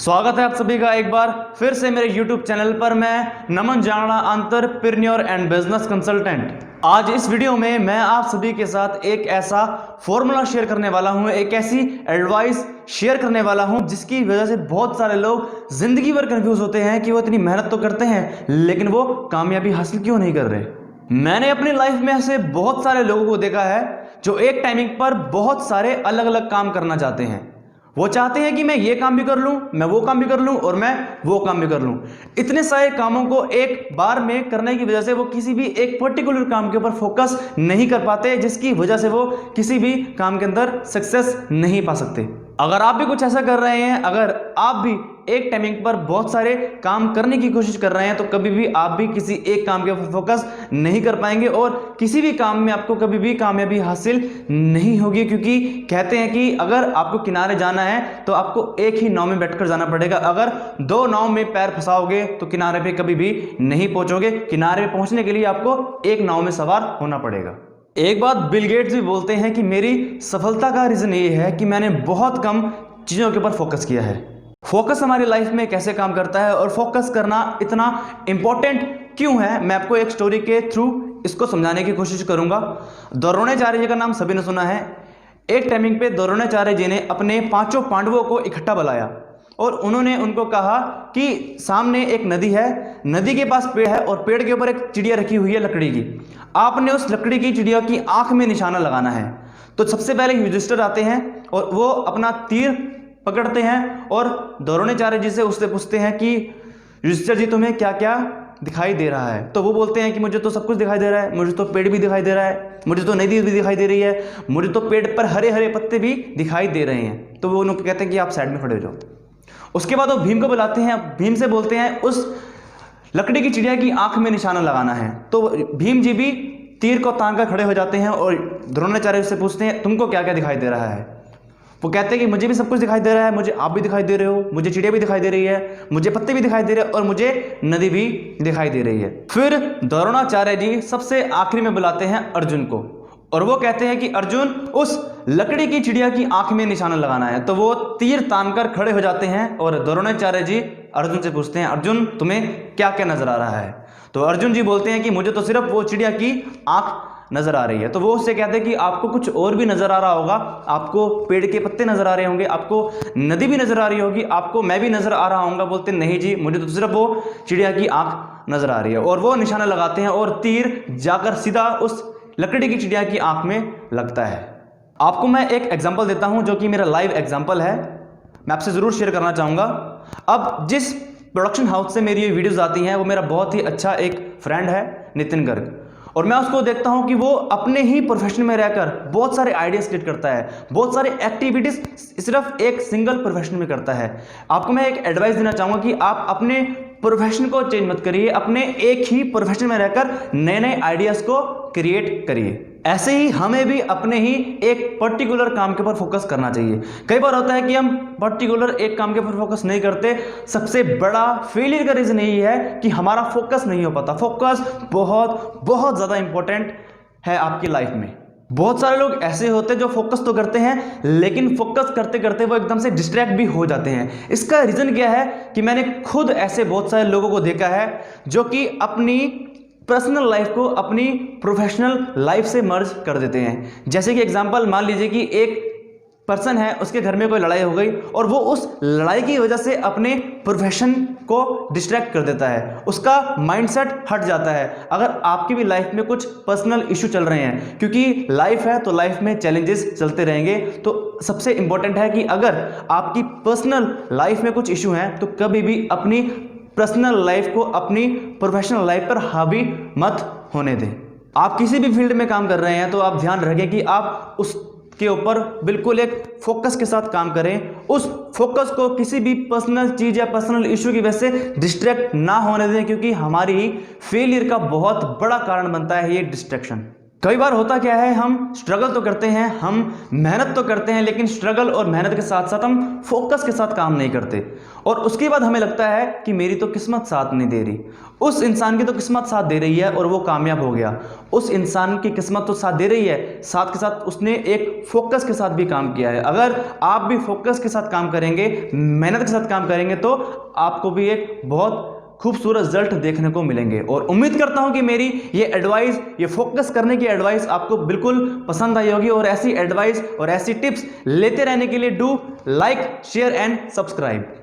स्वागत है आप सभी का एक बार फिर से मेरे YouTube चैनल पर। मैं नमन जाना, एंटरप्रेन्योर एंड बिजनेस कंसल्टेंट। आज इस वीडियो में मैं आप सभी के साथ एक ऐसा फॉर्मूला शेयर करने वाला हूं, एक ऐसी एडवाइस शेयर करने वाला हूं जिसकी वजह से बहुत सारे लोग जिंदगी भर कंफ्यूज होते हैं कि वो इतनी मेहनत तो करते हैं लेकिन वो कामयाबी हासिल क्यों नहीं कर रहे। मैंने अपनी लाइफ में ऐसे बहुत सारे लोगों को देखा है जो एक टाइमिंग पर बहुत सारे अलग अलग काम करना चाहते हैं। वो चाहते हैं कि मैं ये काम भी कर लूं, मैं वो काम भी कर लूं और मैं वो काम भी कर लूं। इतने सारे कामों को एक बार में करने की वजह से वो किसी भी एक पर्टिकुलर काम के ऊपर फोकस नहीं कर पाते, जिसकी वजह से वो किसी भी काम के अंदर सक्सेस नहीं पा सकते। अगर आप भी कुछ ऐसा कर रहे हैं, अगर आप भी एक टाइमिंग पर बहुत सारे काम करने की कोशिश कर रहे हैं, तो कभी भी आप भी किसी एक काम के ऊपर फोकस नहीं कर पाएंगे और किसी भी काम में आपको कभी भी कामयाबी हासिल नहीं होगी। क्योंकि कहते हैं कि अगर आपको किनारे जाना है तो आपको एक ही नाव में बैठकर जाना पड़ेगा। अगर दो नाव में पैर फंसाओगे तो किनारे पे कभी भी नहीं पहुंचोगे। किनारे पे पहुंचने के लिए आपको एक नाव में सवार होना पड़ेगा। एक बात बिल गेट्स भी बोलते हैं कि मेरी सफलता का रीजन ये है कि मैंने बहुत कम चीज़ों के ऊपर फोकस किया है। फोकस हमारी लाइफ में कैसे काम करता है और फोकस करना इतना इंपॉर्टेंट क्यों है, मैं आपको एक स्टोरी के थ्रू इसको समझाने की कोशिश करूंगा। द्रोणाचार्य जी का नाम सभी ने सुना है। एक टाइमिंग पे द्रोणाचार्य जी ने अपने पांचों पांडवों को इकट्ठा बुलाया और उन्होंने उनको कहा कि सामने एक नदी है, नदी के पास पेड़ है और पेड़ के ऊपर एक चिड़िया रखी हुई है लकड़ी की। आपने उस लकड़ी की चिड़िया की आंख में निशाना लगाना है। तो सबसे पहले युधिष्ठिर आते हैं और वो अपना तीर पकड़ते हैं और द्रोणाचार्य जी से उससे पूछते हैं कि युधिष्ठिर जी तुम्हें क्या क्या दिखाई दे रहा है। तो वो बोलते हैं कि मुझे तो सब कुछ दिखाई दे रहा है, मुझे तो पेड़ भी दिखाई दे रहा है, मुझे तो नदी भी दिखाई दे रही है, मुझे तो पेड़ पर हरे हरे पत्ते भी दिखाई दे रहे हैं। तो वो उनको कहते हैं कि आप साइड में खड़े हो जाओ। उसके बाद वो भीम को बुलाते हैं। भीम से बोलते हैं उस लकड़ी की चिड़िया की आंख में निशाना लगाना है। तो भीम जी भी तीर को तान कर खड़े हो जाते हैं और द्रोणाचार्य से पूछते हैं तुमको क्या क्या दिखाई दे रहा है। वो कहते हैं कि मुझे भी सब कुछ दिखाई दे रहा है, मुझे आप भी दिखाई दे रहे हो, मुझे चिड़िया भी दिखाई दे रही है, मुझे पत्ते भी दिखाई दे रहे हैं और मुझे नदी भी दिखाई दे रही है। फिर द्रोणाचार्य जी सबसे आखिरी में बुलाते हैं अर्जुन को और वो कहते हैं कि अर्जुन उस लकड़ी की चिड़िया की आंख में निशाना लगाना है। तो वो तीर तानकर खड़े हो जाते हैं और द्रोणाचार्य जी अर्जुन से पूछते हैं अर्जुन तुम्हें क्या क्या नजर आ रहा है। तो अर्जुन जी बोलते हैं कि मुझे तो सिर्फ वो चिड़िया की आंख नजर आ रही है। तो वो उससे कहते हैं कि आपको कुछ और भी नजर आ रहा होगा, आपको पेड़ के पत्ते नजर आ रहे होंगे, आपको नदी भी नजर आ रही होगी, आपको मैं भी नजर आ रहा हूँगा। बोलते नहीं जी, मुझे तो सिर्फ वो चिड़िया की आंख नजर आ रही है। और वो निशाना लगाते हैं और तीर जाकर सीधा उस लकड़ी की चिड़िया की आंख में लगता है। आपको मैं एक एग्जाम्पल देता हूं जो कि मेरा लाइव एग्जाम्पल है, मैं आपसे जरूर शेयर करना चाहूंगा। अब जिस प्रोडक्शन हाउस से मेरी ये वीडियोस आती हैं वो मेरा बहुत ही अच्छा एक फ्रेंड है, नितिन गर्ग। और मैं उसको देखता हूं कि वो अपने ही प्रोफेशन में रहकर बहुत सारे आइडियाज क्रिएट करता है, बहुत सारे एक्टिविटीज सिर्फ एक सिंगल प्रोफेशन में करता है। आपको मैं एक एडवाइस देना चाहूंगा कि आप अपने प्रोफेशन को चेंज मत करिए, अपने एक ही प्रोफेशन में रहकर नए नए आइडियाज को क्रिएट करिए। ऐसे ही हमें भी अपने ही एक पर्टिकुलर काम के ऊपर फोकस करना चाहिए। कई बार होता है कि हम पर्टिकुलर एक काम के ऊपर फोकस नहीं करते। सबसे बड़ा फेलियर का रीजन यही है कि हमारा फोकस नहीं हो पाता। फोकस बहुत बहुत ज्यादा इंपॉर्टेंट है आपकी लाइफ में। बहुत सारे लोग ऐसे होते हैं जो फोकस तो करते हैं लेकिन फोकस करते करते वो एकदम से डिस्ट्रैक्ट भी हो जाते हैं। इसका रीजन क्या है कि मैंने खुद ऐसे बहुत सारे लोगों को देखा है जो कि अपनी पर्सनल लाइफ को अपनी प्रोफेशनल लाइफ से मर्ज कर देते हैं। जैसे कि एग्जांपल मान लीजिए कि एक पर्सन है, उसके घर में कोई लड़ाई हो गई और वो उस लड़ाई की वजह से अपने प्रोफेशन को डिस्ट्रैक्ट कर देता है, उसका माइंडसेट हट जाता है। अगर आपकी भी लाइफ में कुछ पर्सनल इशू चल रहे हैं, क्योंकि लाइफ है तो लाइफ में चैलेंजेस चलते रहेंगे, तो सबसे इंपॉर्टेंट है कि अगर आपकी पर्सनल लाइफ में कुछ इशू हैं तो कभी भी अपनी पर्सनल लाइफ को अपनी प्रोफेशनल लाइफ पर हावी मत होने दें। आप किसी भी फील्ड में काम कर रहे हैं तो आप ध्यान रखें कि आप उसके ऊपर बिल्कुल एक फोकस के साथ काम करें। उस फोकस को किसी भी पर्सनल चीज या पर्सनल इशू की वजह से डिस्ट्रैक्ट ना होने दें, क्योंकि हमारी फेलियर का बहुत बड़ा कारण बनता है ये डिस्ट्रैक्शन। कई बार होता क्या है, हम स्ट्रगल तो करते हैं, हम मेहनत तो करते हैं, लेकिन स्ट्रगल और मेहनत के साथ साथ हम फोकस के साथ काम नहीं करते और उसके बाद हमें लगता है कि मेरी तो किस्मत साथ नहीं दे रही। उस इंसान की तो किस्मत साथ दे रही है और वो कामयाब हो गया। उस इंसान की किस्मत तो साथ दे रही है, साथ के साथ उसने एक फोकस के साथ भी काम किया है। अगर आप भी फोकस के साथ काम करेंगे, मेहनत के साथ काम करेंगे, तो आपको भी एक बहुत खूबसूरत रिजल्ट देखने को मिलेंगे। और उम्मीद करता हूं कि मेरी ये एडवाइस, ये फोकस करने की एडवाइस आपको बिल्कुल पसंद आई होगी। और ऐसी एडवाइस और ऐसी टिप्स लेते रहने के लिए do like, share and subscribe.